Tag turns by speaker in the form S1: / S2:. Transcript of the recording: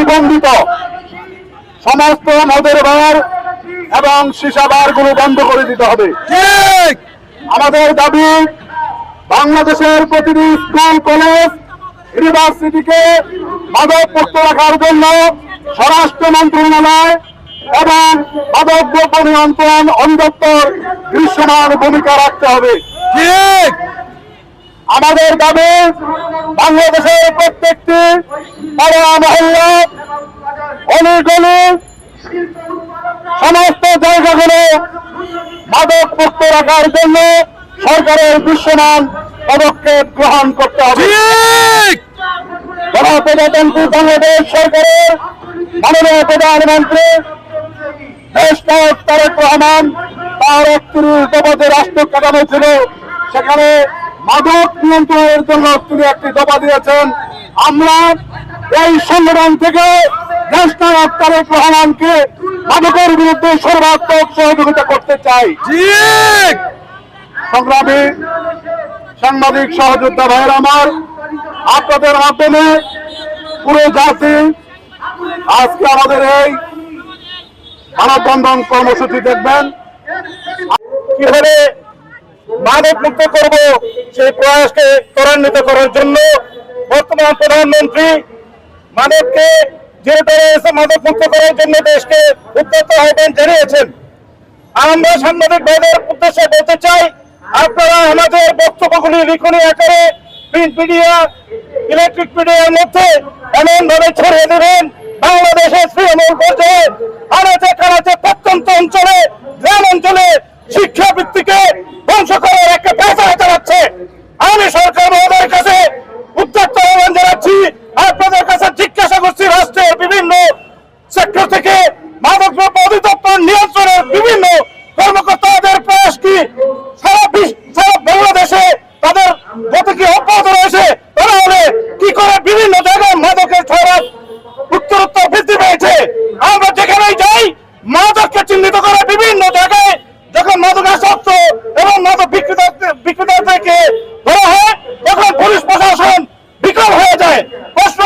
S1: নিবন্ধিত সমস্ত মদের বার এবং সীসা বার গুলো বন্ধ করে দিতে হবে। আমাদের দাবি বাংলাদেশের প্রতিটি স্কুল কলেজ ইউনিভার্সিটিকে মাদক মুক্ত রাখার জন্য স্বরাষ্ট্র মন্ত্রণালয় এবং মাদক দ্রব্য নিয়ন্ত্রণ অধিদপ্তর দৃশ্যমান ভূমিকা রাখতে হবে। আমাদের দাবি বাংলাদেশের প্রত্যেকটি পাড়া মহল্লা অলিগলি সমস্ত জায়গাগুলো মাদক মুক্ত রাখার জন্য সরকারের দৃশ্যমান পদক্ষেপ গ্রহণ করতে হবে। গণপ্রজাতন্ত্রী বাংলাদেশ সরকারের মাননীয় প্রধানমন্ত্রী দেশ নায়ক তারেক রহমান তার ৩১ দফা যে রাষ্ট্র কাঠামো ছিল সেখানে মাদক নিয়ন্ত্রণের জন্য তিনি একটি দফা দিয়েছেন। আমরা এই সংগঠন থেকে দেশ নায়ক তারেক রহমানকে মাদকের বিরুদ্ধে সর্বাত্মক সহযোগিতা করতে চাই। সংগ্রামী সাংবাদিক সহযোদ্ধা ভাইয়ের আমার, আপনাদের মাধ্যমে পুরো জাতি আজকে আমাদের এই মানববন্ধন কর্মসূচি দেখবেন। কিভাবে মাদক মুক্ত করব সেই প্রয়াসকে ত্বরান্বিত করার জন্য বর্তমান প্রধানমন্ত্রী মাদককে যেহেতু মাদক মুক্ত করার জন্য দেশকে উদ্যত আহ্বান জানিয়েছেন। আমরা সাংবাদিক ভাইদের উদ্দেশ্যে বলতে চাই, আপনারা আমাদের বক্তব্যগুলি লিখনী আকারে প্রিন্ট মিডিয়া ইলেকট্রিক মিডিয়ার মধ্যে এমন ভাবে ছড়িয়ে দেবেন বাংলাদেশের তৃণমূল পর্যায়ে আনাচে কানাচে প্রত্যন্ত অঞ্চলে গ্রাম অঞ্চলে শিক্ষা ভিত্তিকে ধ্বংস করার একটা পেশা চালাচ্ছে। আমি সরকার মহোদয়ের কাছে উদ্যত আহ্বান জানাচ্ছি, আপনাদের কাছে জিজ্ঞাসা করছি রাষ্ট্রের বিভিন্ন সেক্টর থেকে মাদক দ্রব্য অধিদপ্তর নিয়ন্ত্রণের বিভিন্ন কর্মকর্তাদের প্রয়াস কি সারা বাংলাদেশে তাদের গতি কি অব্যাহত রয়েছে, তারা হলে কি করে বিভিন্ন জায়গায় মাদকের ছড়ার উত্তরোত্তর বৃদ্ধি পেয়েছে। আমরা যেখানেই যাই মাদককে চিহ্নিত করে বিভিন্ন জায়গায় যখন মাদক আসক্ত এবং মাদক বিক্রেতাদেরকে ধরা হয় তখন পুলিশ প্রশাসন বিকল হয়ে যায়। প্রশ্ন